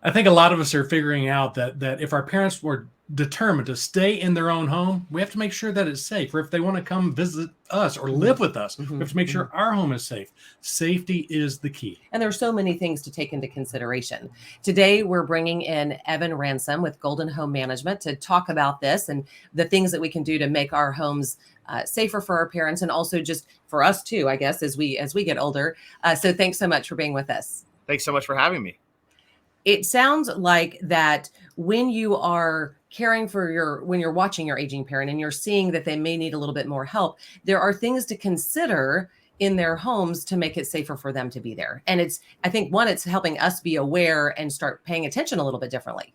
I think a lot of us are figuring out that if our parents were determined to stay in their own home, we have to make sure that it's safe. Or if they want to come visit us or Hmm. live with us, we Hmm. have to make Hmm. sure our home is safe. Safety is the key. And there's so many things to take into consideration. Today, we're bringing in Evan Ransome with Golden Home Management to talk about this and the things that we can do to make our homes safer for our parents and also just for us too, I guess, as we get older. So thanks so much for being with us. Thanks so much for having me. It sounds like that when you are caring for when you're watching your aging parent and you're seeing that they may need a little bit more help, there are things to consider in their homes to make it safer for them to be there. And I think one, it's helping us be aware and start paying attention a little bit differently.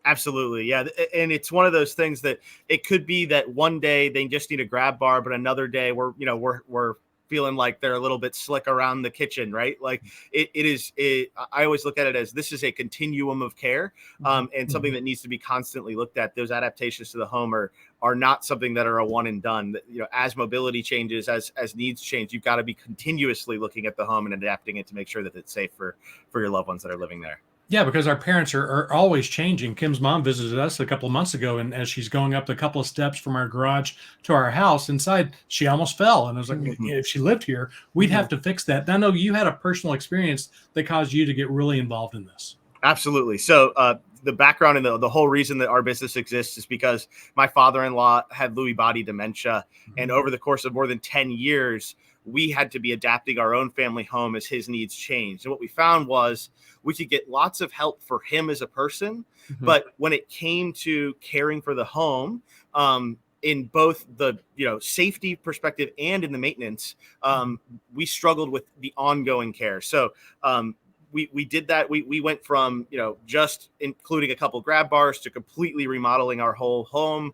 Absolutely. Yeah. And it's one of those things that it could be that one day they just need a grab bar, but another day we're feeling like they're a little bit slick around the kitchen, right? Like I always look at it as this is a continuum of care, and something that needs to be constantly looked at. Those adaptations to the home are not something that are a one and done. As mobility changes, as needs change, you've got to be continuously looking at the home and adapting it to make sure that it's safe for your loved ones that are living there. Yeah, because our parents are always changing. Kim's mom visited us a couple of months ago, and as she's going up the couple of steps from our garage to our house inside, she almost fell. And I was like, Mhm. if she lived here, we'd have to fix that. And I know you had a personal experience that caused you to get really involved in this. Absolutely. So the background and the whole reason that our business exists is because my father-in-law had Lewy body dementia. And over the course of more than 10 years, we had to be adapting our own family home as his needs changed. And what we found was we could get lots of help for him as a person. But when it came to caring for the home, in both the safety perspective and in the maintenance, we struggled with the ongoing care. So we did that. We went from just including a couple grab bars to completely remodeling our whole home.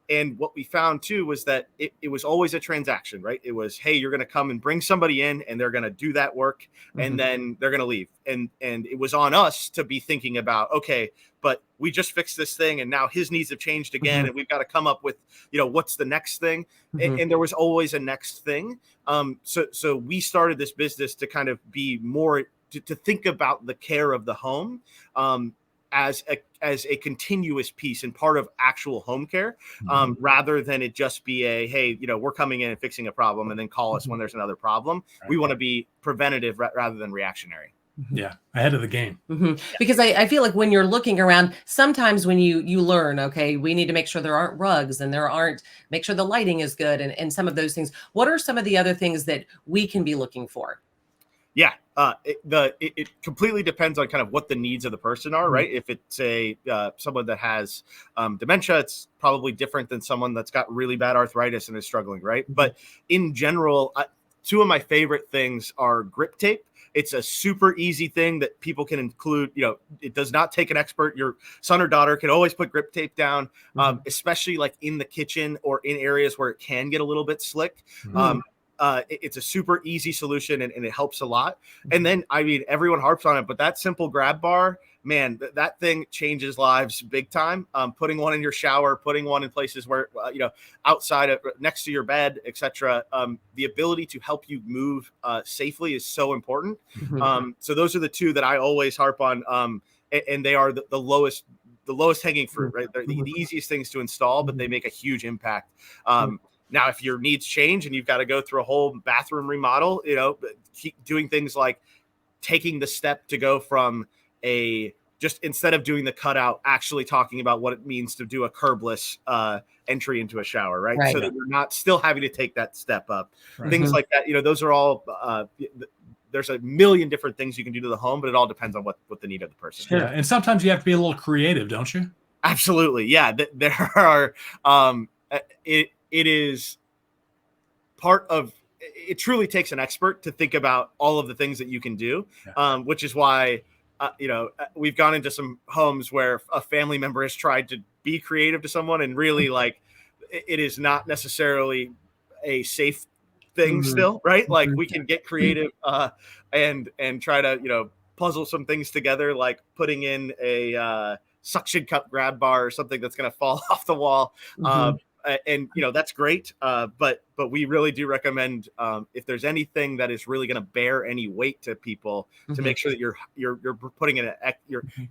And what we found too was that it was always a transaction, right? It was, hey, you're going to come and bring somebody in, and they're going to do that work, and then they're going to leave. And it was on us to be thinking about, okay, but we just fixed this thing, and now his needs have changed again, and we've got to come up with, what's the next thing? And there was always a next thing. So we started this business to kind of be more to think about the care of the home as a continuous piece and part of actual home care, rather than it just be a, hey, we're coming in and fixing a problem and then call us when there's another problem. Right. We want to be preventative rather than reactionary. Yeah, ahead of the game. Because I feel like when you're looking around, sometimes when you learn, okay, we need to make sure there aren't rugs and make sure the lighting is good and some of those things. What are some of the other things that we can be looking for? Yeah, it completely depends on kind of what the needs of the person are, right? If it's someone that has dementia, it's probably different than someone that's got really bad arthritis and is struggling, right? But in general, two of my favorite things are grip tape. It's a super easy thing that people can include. It does not take an expert. Your son or daughter can always put grip tape down, especially like in the kitchen or in areas where it can get a little bit slick. It's a super easy solution and it helps a lot. And then, everyone harps on it, but that simple grab bar, man, that thing changes lives big time. Putting one in your shower, putting one in places where, outside of next to your bed, etc. The ability to help you move safely is so important. So those are the two that I always harp on. And they are the lowest hanging fruit, right? They're the easiest things to install, but they make a huge impact. Now, if your needs change and you've got to go through a whole bathroom remodel, keep doing things like taking the step to go from just instead of doing the cutout, actually talking about what it means to do a curbless entry into a shower, right? So that you're not still having to take that step up. Things like that, those are all there's a million different things you can do to the home, but it all depends on what the need of the person is. Yeah, and sometimes you have to be a little creative, don't you? Absolutely. Yeah, there are it is part of it. Truly takes an expert to think about all of the things that you can do, which is why we've gone into some homes where a family member has tried to be creative to someone, and really, like, it is not necessarily a safe thing still, right? Like, we can get creative and try to puzzle some things together, like putting in a suction cup grab bar or something that's going to fall off the wall. and that's great. But we really do recommend, if there's anything that is really going to bear any weight to people, to make sure that you're putting in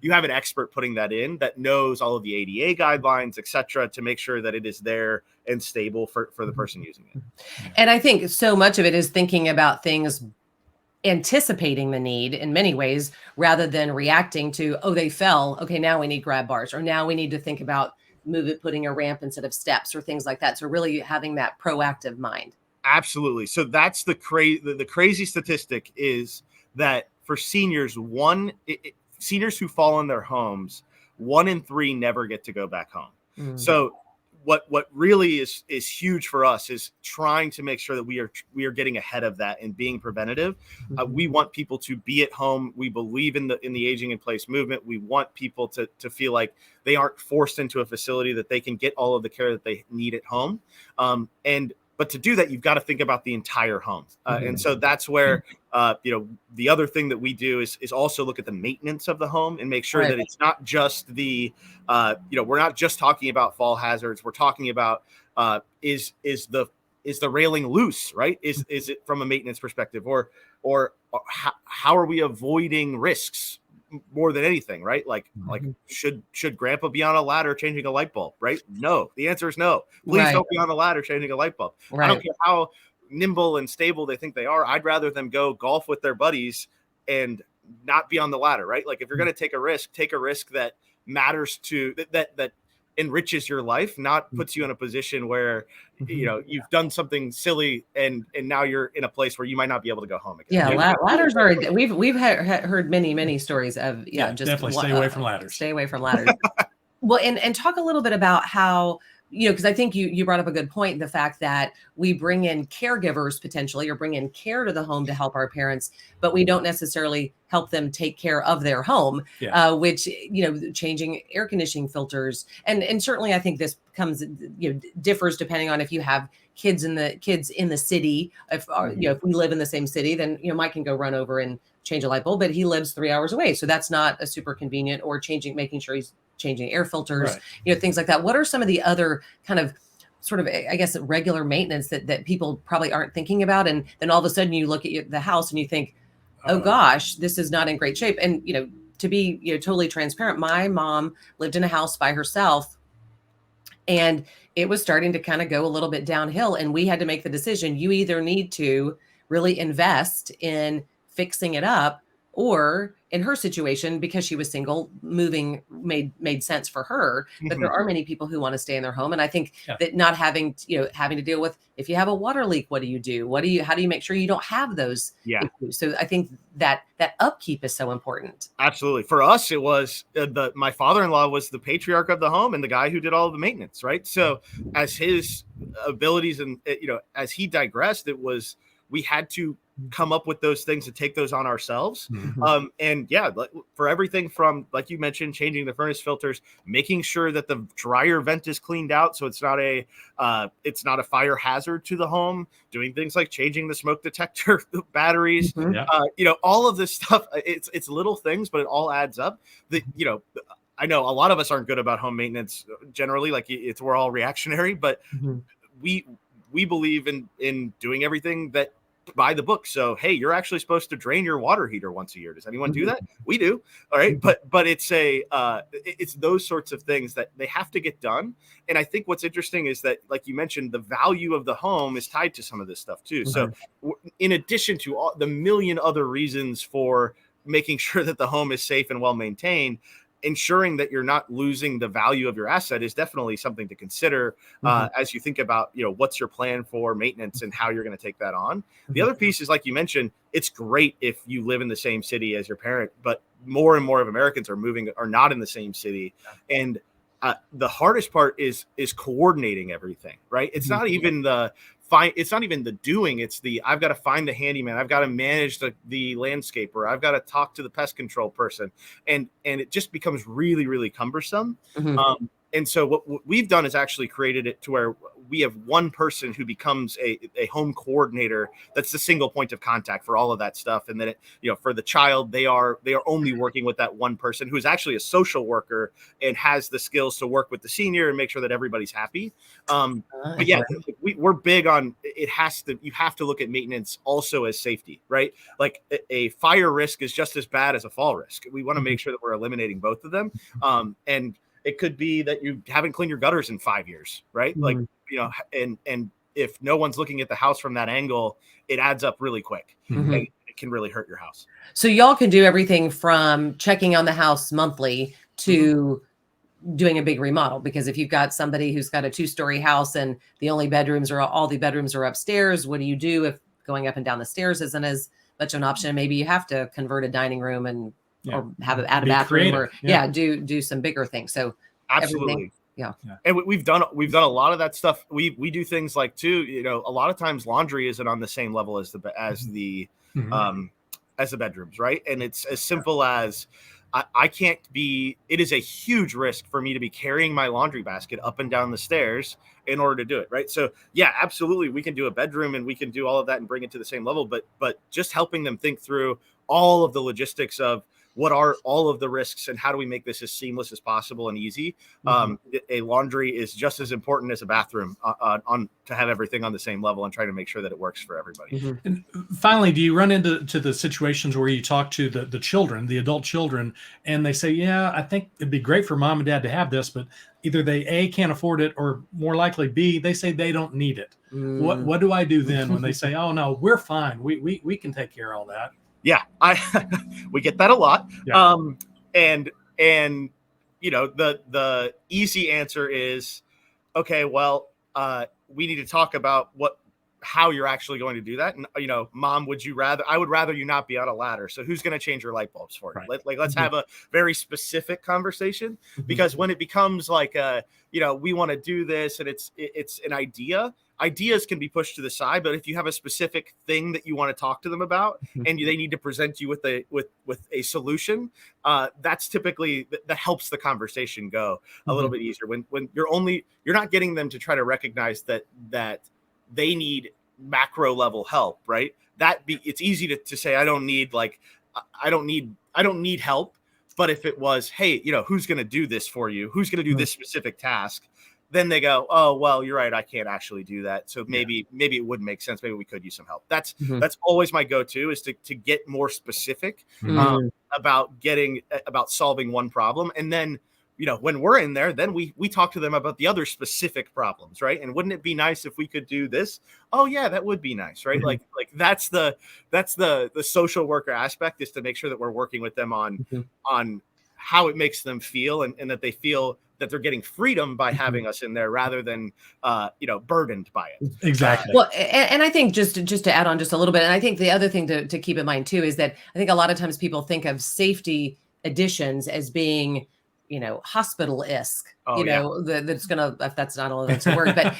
you have an expert putting that in, that knows all of the ADA guidelines, etc., to make sure that it is there and stable for the person using it. And I think so much of it is thinking about things, anticipating the need in many ways, rather than reacting to, oh, they fell, okay, now we need grab bars, or now we need to think about putting a ramp instead of steps, or things like that. So really having that proactive mind. Absolutely. So that's the crazy statistic is that for seniors, seniors who fall in their homes, 1 in 3 never get to go back home. So what really is huge for us is trying to make sure that we are getting ahead of that and being preventative. We want people to be at home. We believe in the aging in place movement. We want people to feel like they aren't forced into a facility, that they can get all of the care that they need at home. But to do that, you've got to think about the entire home. And so that's where, the other thing that we do is also look at the maintenance of the home and make sure that it's not just we're not just talking about fall hazards. We're talking about, is the railing loose, right? Is it from a maintenance perspective, or how are we avoiding risks more than anything, right? Like should grandpa be on a ladder changing a light bulb, right? No, the answer is no. Please don't be on a ladder changing a light bulb. I don't care how nimble and stable they think they are. I'd rather them go golf with their buddies and not be on the ladder, right? Like if you're going to take a risk that matters to that enriches your life, not puts you in a position where you've done something silly and now you're in a place where you might not be able to go home again. Ladders are, we've heard many stories of just definitely stay away from ladders. Stay away from ladders. Well, and talk a little bit about how, because I think you brought up a good point, the fact that we bring in caregivers potentially, or bring in care to the home to help our parents, but we don't necessarily help them take care of their home, which, changing air conditioning filters. And certainly I think this comes, differs depending on if you have kids in the city. If we live in the same city, then, Mike can go run over and change a light bulb, but he lives 3 hours away. So that's not a super convenient, or making sure he's changing air filters, things like that. What are some of the other kind of sort of, I guess, regular maintenance that people probably aren't thinking about? And then all of a sudden you look at the house and you think, oh gosh, this is not in great shape. And, to be, totally transparent, my mom lived in a house by herself, and it was starting to kind of go a little bit downhill. And we had to make the decision, you either need to really invest in fixing it up, or in her situation, because she was single, moving made sense for her. But there are many people who want to stay in their home. And I think that not having to deal with, if you have a water leak, what do you do? How do you make sure you don't have those issues? So I think that upkeep is so important. Absolutely. For us, it was my father-in-law was the patriarch of the home and the guy who did all of the maintenance, right? So as his abilities and, as he digressed, we had to come up with those things and take those on ourselves. For everything from, like you mentioned, changing the furnace filters, making sure that the dryer vent is cleaned out so it's not a fire hazard to the home, doing things like changing the smoke detector batteries, all of this stuff. It's little things, but it all adds up. I know a lot of us aren't good about home maintenance generally, like we're all reactionary, but we believe in doing everything that by the book. So, hey, you're actually supposed to drain your water heater once a year. Does anyone do that? We do. All right. But it's those sorts of things that they have to get done. And I think what's interesting is that, like you mentioned, the value of the home is tied to some of this stuff too. So in addition to all the million other reasons for making sure that the home is safe and well maintained, ensuring that you're not losing the value of your asset is definitely something to consider as you think about, what's your plan for maintenance and how you're going to take that on. The other piece is, like you mentioned, it's great if you live in the same city as your parent, but more and more of Americans are not in the same city. And the hardest part is coordinating everything, right? It's not even it's not even the doing. It's I've got to find the handyman. I've got to manage the landscaper. I've got to talk to the pest control person. And it just becomes really, really cumbersome. And so what we've done is actually created it to where we have one person who becomes a home coordinator. That's the single point of contact for all of that stuff. And then for the child, they are only working with that one person who is actually a social worker and has the skills to work with the senior and make sure that everybody's happy. But yeah, we're big on you have to look at maintenance also as safety, right? Like a fire risk is just as bad as a fall risk. We want to make sure that we're eliminating both of them. And it could be that you haven't cleaned your gutters in 5 years, right? Like, and if no one's looking at the house from that angle, it adds up really quick and it can really hurt your house. So y'all can do everything from checking on the house monthly to doing a big remodel, because if you've got somebody who's got a 2-story house and all the bedrooms are upstairs, what do you do if going up and down the stairs isn't as much of an option? Maybe you have to convert a dining room and or have it add a bathroom creative. Or do some bigger things. So absolutely. Yeah. And we've done a lot of that stuff. We do things like too, a lot of times laundry isn't on the same level as the bedrooms, right? And it's as simple as I can't be, it is a huge risk for me to be carrying my laundry basket up and down the stairs in order to do it. Right. So yeah, absolutely. We can do a bedroom and we can do all of that and bring it to the same level, but just helping them think through all of the logistics of what are all of the risks and how do we make this as seamless as possible and easy. A laundry is just as important as a bathroom to have everything on the same level and try to make sure that it works for everybody. And finally, do you run into the situations where you talk to the children, the adult children, and they say, yeah, I think it'd be great for mom and dad to have this, but either they A, can't afford it, or more likely B, they say they don't need it. What do I do then when they say, oh no, we're fine, we can take care of all that? Yeah, we get that a lot. Yeah. And the easy answer is, okay, well, we need to talk about how you're actually going to do that. And, mom, I would rather you not be on a ladder. So who's going to change your light bulbs for you? Right. Let's have a very specific conversation, because when it becomes like, we want to do this and it's an idea. Ideas can be pushed to the side, but if you have a specific thing that you want to talk to them about and they need to present you with a solution, that's typically that helps the conversation go a little bit easier. When you're not getting them to try to recognize that they need macro level help, right? It's easy to say, I don't need help. But if it was, hey, who's going to do this for you? Who's going to do this specific task? Then they go, oh, well, you're right, I can't actually do that. So maybe it would make sense. Maybe we could use some help. That's always my go-to, is to get more specific about solving one problem. And then, when we're in there, then we talk to them about the other specific problems, right? And wouldn't it be nice if we could do this? Oh yeah, that would be nice, right? Like that's the social worker aspect, is to make sure that we're working with them on how it makes them feel and that they feel that they're getting freedom by having us in there rather than, burdened by it. Exactly. Well, and I think just to add on just a little bit, and I think the other thing to keep in mind too, is that I think a lot of times people think of safety additions as being, hospital-esque, that's gonna, if that's not all that's a word, but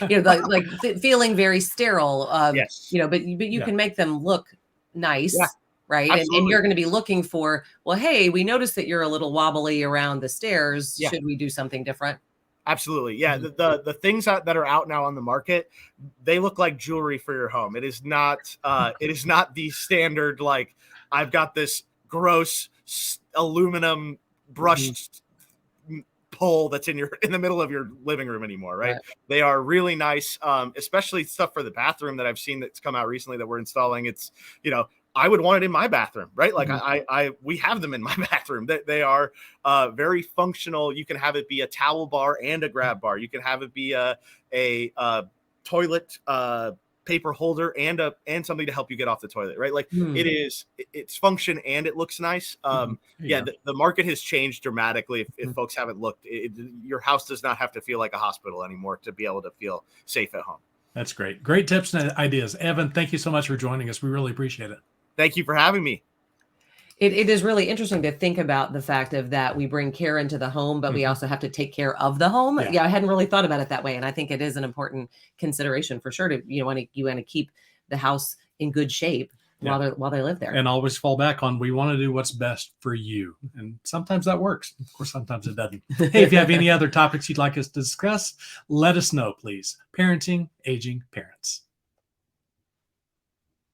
like feeling very sterile. Yes. But you can make them look nice. Yeah. Right. And you're going to be looking for, well, hey, we noticed that you're a little wobbly around the stairs. Yeah. Should we do something different? Absolutely. Yeah. The things that are out now on the market, they look like jewelry for your home. It is not the standard, like, I've got this gross aluminum brushed pole that's in the middle of your living room anymore. Right. They are really nice. Especially stuff for the bathroom that I've seen that's come out recently that we're installing. It's, I would want it in my bathroom, right? Like we have them in my bathroom. They are very functional. You can have it be a towel bar and a grab bar. You can have it be a toilet paper holder and something to help you get off the toilet, right? Like it's function and it looks nice. The market has changed dramatically. If folks haven't looked, your house does not have to feel like a hospital anymore to be able to feel safe at home. That's great. Great tips and ideas. Evan, thank you so much for joining us. We really appreciate it. Thank you for having me. It is really interesting to think about the fact of that we bring care into the home, but we also have to take care of the home. Yeah, I hadn't really thought about it that way. And I think it is an important consideration for sure. You want to keep the house in good shape. while they live there. And always fall back on, we want to do what's best for you. And sometimes that works. Of course, sometimes it doesn't. Hey, if you have any other topics you'd like us to discuss, let us know, please. Parenting Aging Parents.